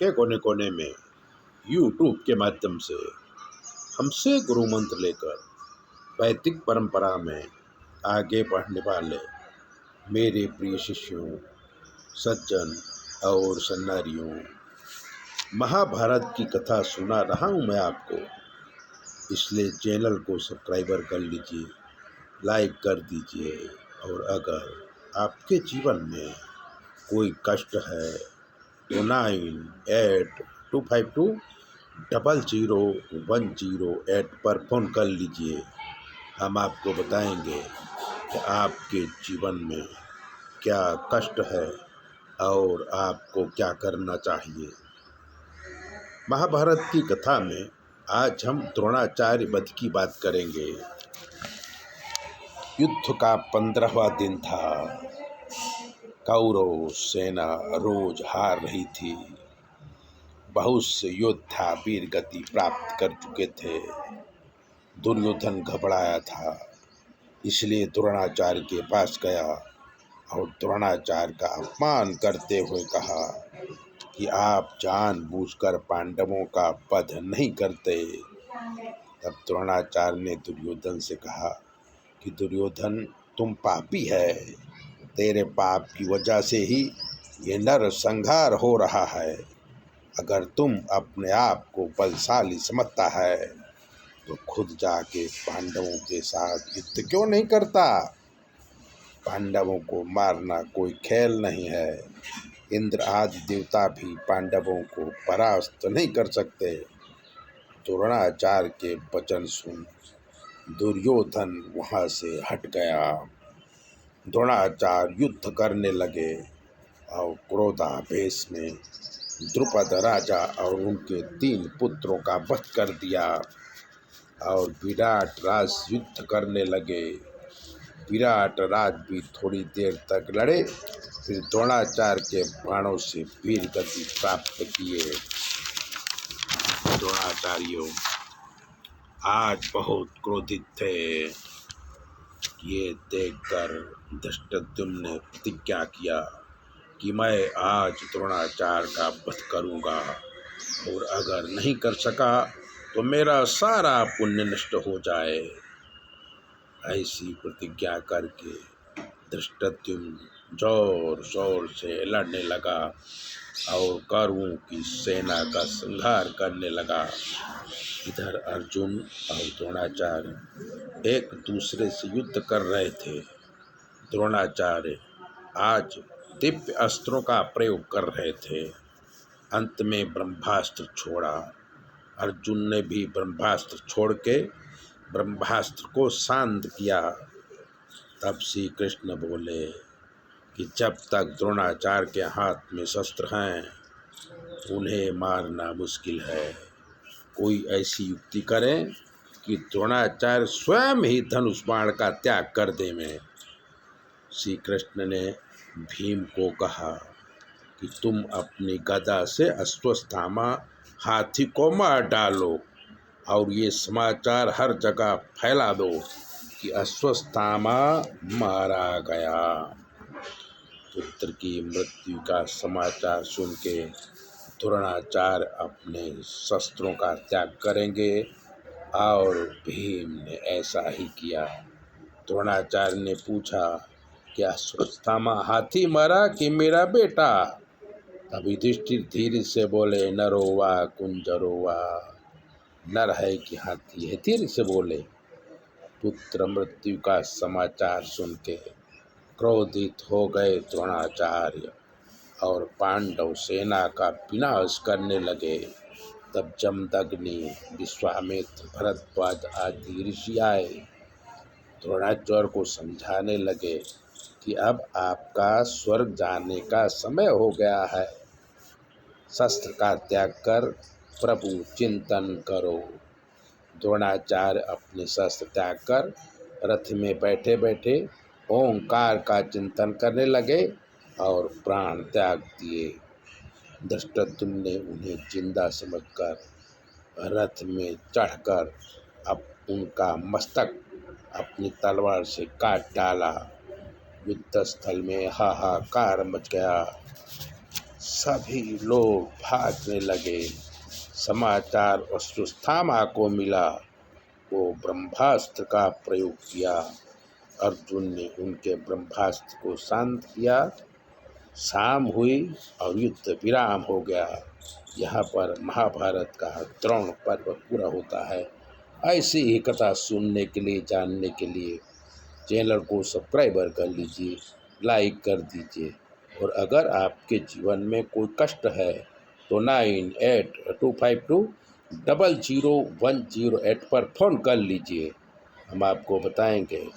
के कोने कोने में यूट्यूब के माध्यम से हमसे गुरु मंत्र लेकर वैदिक परंपरा में आगे बढ़ने वाले मेरे प्रिय शिष्यों, सज्जन और सन्नारियों, महाभारत की कथा सुना रहा हूँ मैं आपको। इसलिए चैनल को सब्सक्राइबर कर लीजिए, लाइक कर दीजिए। और अगर आपके जीवन में कोई कष्ट है तो 9825200108 पर फ़ोन कर लीजिए। हम आपको बताएंगे कि आपके जीवन में क्या कष्ट है और आपको क्या करना चाहिए। महाभारत की कथा में आज हम द्रोणाचार्य वध की बात करेंगे। युद्ध का 15वां दिन था। कौरव सेना रोज हार रही थी। बहुत से योद्धा वीर गति प्राप्त कर चुके थे। दुर्योधन घबराया था, इसलिए द्रोणाचार्य के पास गया और द्रोणाचार्य का अपमान करते हुए कहा कि आप जानबूझकर पांडवों का वध नहीं करते। तब द्रोणाचार्य ने दुर्योधन से कहा कि दुर्योधन, तुम पापी है, तेरे पाप की वजह से ही ये नरसंहार हो रहा है। अगर तुम अपने आप को बलशाली समझता है तो खुद जाके पांडवों के साथ युद्ध क्यों नहीं करता। पांडवों को मारना कोई खेल नहीं है। इंद्र आदि देवता भी पांडवों को परास्त नहीं कर सकते। द्रोणाचार्य के वचन सुन दुर्योधन वहां से हट गया। द्रोणाचार्य युद्ध करने लगे और क्रोधावेश में द्रुपद राजा और उनके 3 पुत्रों का वध कर दिया और विराट राज युद्ध करने लगे। विराट राज भी थोड़ी देर तक लड़े, फिर द्रोणाचार्य के बाणों से वीर गति प्राप्त किए। द्रोणाचार्यों आज बहुत क्रोधित थे। ये देखकर धृष्टद्युम्न ने प्रतिज्ञा किया कि मैं आज द्रोणाचार्य का वध करूंगा और अगर नहीं कर सका तो मेरा सारा पुण्य नष्ट हो जाए। ऐसी प्रतिज्ञा करके धृष्टद्युम्न जोर शोर से लड़ने लगा और कौरवों की सेना का संहार करने लगा। इधर अर्जुन और द्रोणाचार्य एक दूसरे से युद्ध कर रहे थे। द्रोणाचार्य आज दिव्य अस्त्रों का प्रयोग कर रहे थे। अंत में ब्रह्मास्त्र छोड़ा। अर्जुन ने भी ब्रह्मास्त्र छोड़ के ब्रह्मास्त्र को शांत किया। तब श्री कृष्ण बोले कि जब तक द्रोणाचार्य के हाथ में शस्त्र हैं उन्हें मारना मुश्किल है। कोई ऐसी युक्ति करें कि द्रोणाचार्य स्वयं ही धनुष बाण का त्याग कर दें। श्री कृष्ण ने भीम को कहा कि तुम अपनी गदा से अश्वत्थामा हाथी को मार डालो और ये समाचार हर जगह फैला दो कि अश्वत्थामा मारा गया। पुत्र की मृत्यु का समाचार सुन के द्रोणाचार्य अपने शस्त्रों का त्याग करेंगे और भीम ने ऐसा ही किया। द्रोणाचार्य ने पूछा कि अश्वत्थामा हाथी मारा कि मेरा बेटा। तब युधिष्ठिर धीरे से बोले, नरो वा कुंजरो वा, नर है कि हाथी है। धीरे से बोले। पुत्र मृत्यु का समाचार सुन के क्रोधित हो गए द्रोणाचार्य और पांडव सेना का विनाश करने लगे। तब जमदग्नि, विश्वामित्र, भरद्वाज आदि ऋषि आए। द्रोणाचार्य को समझाने लगे कि अब आपका स्वर्ग जाने का समय हो गया है। शस्त्र का त्याग कर प्रभु चिंतन करो। द्रोणाचार्य अपने शस्त्र त्याग कर रथ में बैठे बैठे ओंकार का चिंतन करने लगे और प्राण त्याग दिए। धृष्टद्युम्न ने उन्हें जिंदा समझकर रथ में चढ़कर अब उनका मस्तक अपनी तलवार से काट डाला। युद्ध स्थल में हाहाकार मच गया। सभी लोग भागने लगे। समाचार अश्वत्थामा को मिला। वो ब्रह्मास्त्र का प्रयोग किया। अर्जुन ने उनके ब्रह्मास्त्र को शांत किया। शाम हुई और युद्ध विराम हो गया। यहाँ पर महाभारत का द्रोण पर्व पूरा होता है। ऐसी ही कथा सुनने के लिए, जानने के लिए चैनल को सब्सक्राइबर कर लीजिए, लाइक कर दीजिए। और अगर आपके जीवन में कोई कष्ट है तो 9825200108 पर फ़ोन कर लीजिए। हम आपको बताएंगे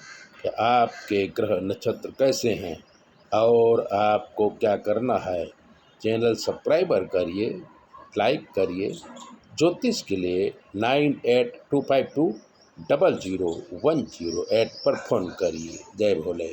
कि आपके ग्रह नक्षत्र कैसे हैं और आपको क्या करना है। चैनल सब्सक्राइबर करिए, लाइक करिए। ज्योतिष के लिए 9825200108 पर फ़ोन करिए। जय भोले।